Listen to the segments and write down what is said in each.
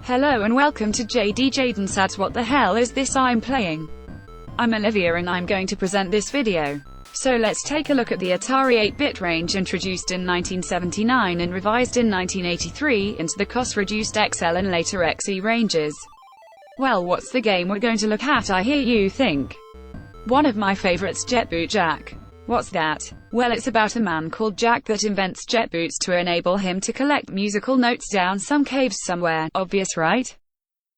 Hello and welcome to JD Jaden. What the hell is this I'm playing? I'm Olivia and I'm going to present this video. So let's take a look at the Atari 8-bit range introduced in 1979 and revised in 1983 into the cost-reduced XL and later XE ranges. Well, what's the game we're going to look at, I hear you think? One of my favorites, Jet Boot Jack. What's that? Well, it's about a man called Jack that invents jet boots to enable him to collect musical notes down some caves somewhere. Obvious, right?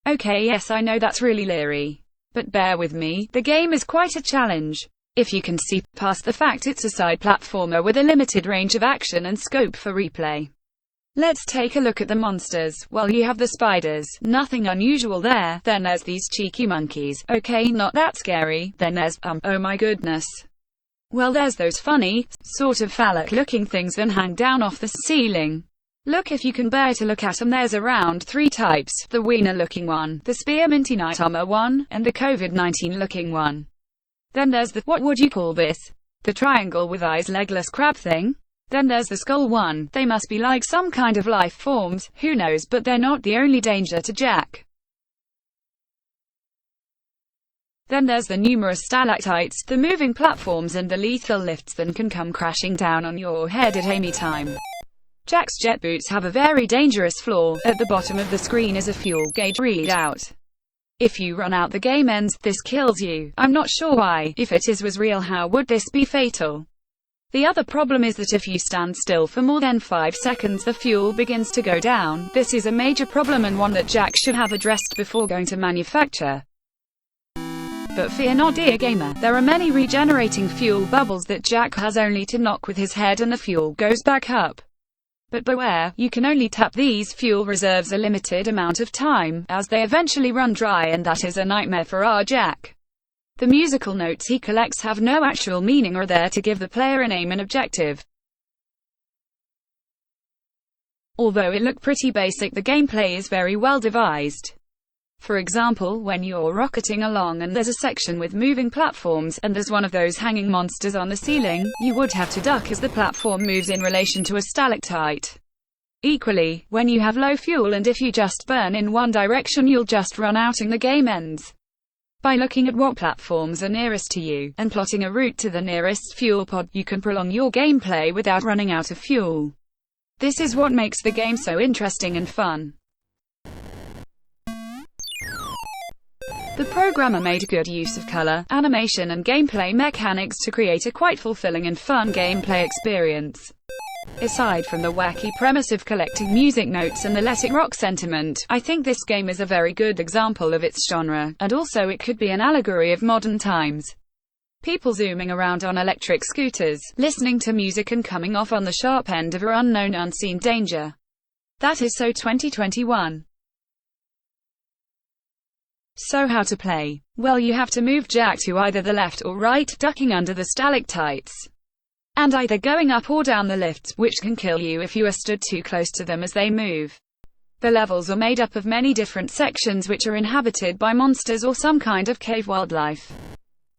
Okay, yes, I know that's really leery. But bear with me, the game is quite a challenge. If you can see past the fact it's a side platformer with a limited range of action and scope for replay. Let's take a look at the monsters. Well, you have the spiders, nothing unusual there. Then there's these cheeky monkeys. Okay, not that scary. Then there's, oh my goodness. Well, there's those funny, sort of phallic-looking things that hang down off the ceiling. Look if you can bear to look at them. There's around 3 types: the wiener-looking one, the spearminty night-armor one, and the COVID-19-looking one. Then there's the, what would you call this? The triangle with eyes legless crab thing? Then there's the skull one. They must be like some kind of life forms, who knows, but they're not the only danger to Jack. Then there's the numerous stalactites, the moving platforms and the lethal lifts that can come crashing down on your head at any time. Jack's jet boots have a very dangerous flaw. At the bottom of the screen is a fuel gauge readout. If you run out, the game ends. This kills you. I'm not sure why. If it was real, how would this be fatal? The other problem is that if you stand still for more than 5 seconds, the fuel begins to go down. This is a major problem and one that Jack should have addressed before going to manufacture. But fear not, dear gamer, there are many regenerating fuel bubbles that Jack has only to knock with his head and the fuel goes back up. But beware, you can only tap these fuel reserves a limited amount of time, as they eventually run dry, and that is a nightmare for our Jack. The musical notes he collects have no actual meaning or are there to give the player an aim and objective. Although it looked pretty basic, the gameplay is very well devised. For example, when you're rocketing along and there's a section with moving platforms, and there's one of those hanging monsters on the ceiling, you would have to duck as the platform moves in relation to a stalactite. Equally, when you have low fuel and if you just burn in one direction, you'll just run out and the game ends. By looking at what platforms are nearest to you, and plotting a route to the nearest fuel pod, you can prolong your gameplay without running out of fuel. This is what makes the game so interesting and fun. The programmer made good use of color, animation and gameplay mechanics to create a quite fulfilling and fun gameplay experience. Aside from the wacky premise of collecting music notes and the let it rock sentiment, I think this game is a very good example of its genre, and also it could be an allegory of modern times. People zooming around on electric scooters, listening to music and coming off on the sharp end of an unknown unseen danger. That is so 2021. So how to play? Well, you have to move Jack to either the left or right, ducking under the stalactites, and either going up or down the lifts, which can kill you if you are stood too close to them as they move. The levels are made up of many different sections which are inhabited by monsters or some kind of cave wildlife.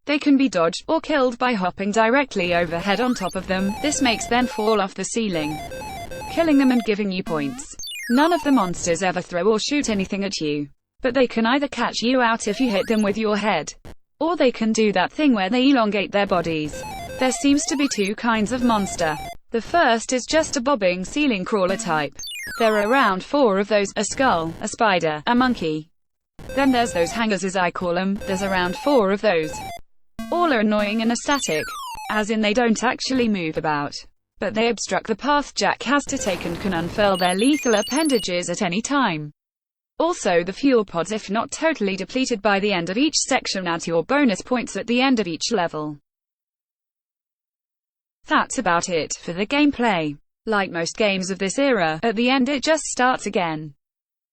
They can be dodged, or killed by hopping directly overhead on top of them. This makes them fall off the ceiling, killing them and giving you points. None of the monsters ever throw or shoot anything at you, but they can either catch you out if you hit them with your head, or they can do that thing where they elongate their bodies. There seems to be 2 kinds of monster. The first is just a bobbing ceiling crawler type. There are around 4 of those: a skull, a spider, a monkey. Then there's those hangers, as I call them. There's around 4 of those. All are annoying and static, as in they don't actually move about, but they obstruct the path Jack has to take and can unfurl their lethal appendages at any time. Also, the fuel pods, if not totally depleted by the end of each section, add your bonus points at the end of each level. That's about it for the gameplay. Like most games of this era, at the end it just starts again.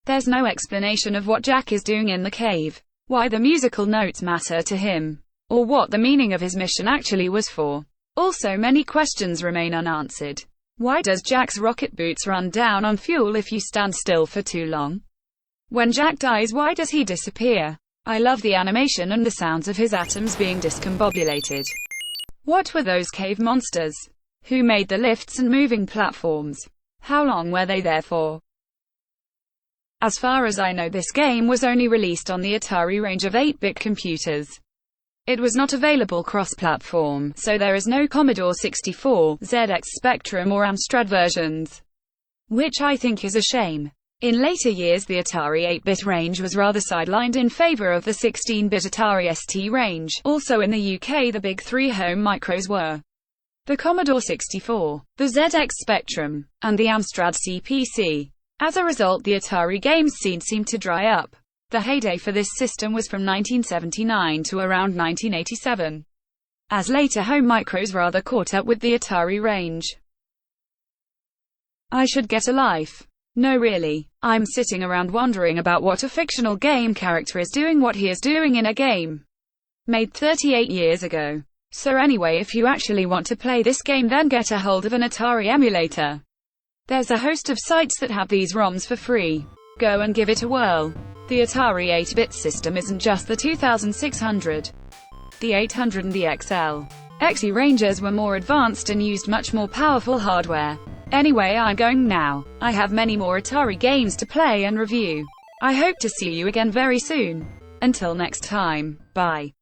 There's no explanation of what Jack is doing in the cave, why the musical notes matter to him, or what the meaning of his mission actually was for. Also, many questions remain unanswered. Why does Jack's rocket boots run down on fuel if you stand still for too long? When Jack dies, why does he disappear? I love the animation and the sounds of his atoms being discombobulated. What were those cave monsters? Who made the lifts and moving platforms? How long were they there for? As far as I know, this game was only released on the Atari range of 8-bit computers. It was not available cross-platform, so there is no Commodore 64, ZX Spectrum or Amstrad versions. Which I think is a shame. In later years the Atari 8-bit range was rather sidelined in favor of the 16-bit Atari ST range. Also in the UK the big three home micros were the Commodore 64, the ZX Spectrum, and the Amstrad CPC. As a result, the Atari games scene seemed to dry up. The heyday for this system was from 1979 to around 1987, as later home micros rather caught up with the Atari range. I should get a life. No really. I'm sitting around wondering about what a fictional game character is doing what he is doing in a game made 38 years ago. So anyway, if you actually want to play this game, then get a hold of an Atari emulator. There's a host of sites that have these ROMs for free. Go and give it a whirl. The Atari 8-bit system isn't just the 2600. The 800 and the XE ranges were more advanced and used much more powerful hardware. Anyway, I'm going now. I have many more Atari games to play and review. I hope to see you again very soon. Until next time, bye.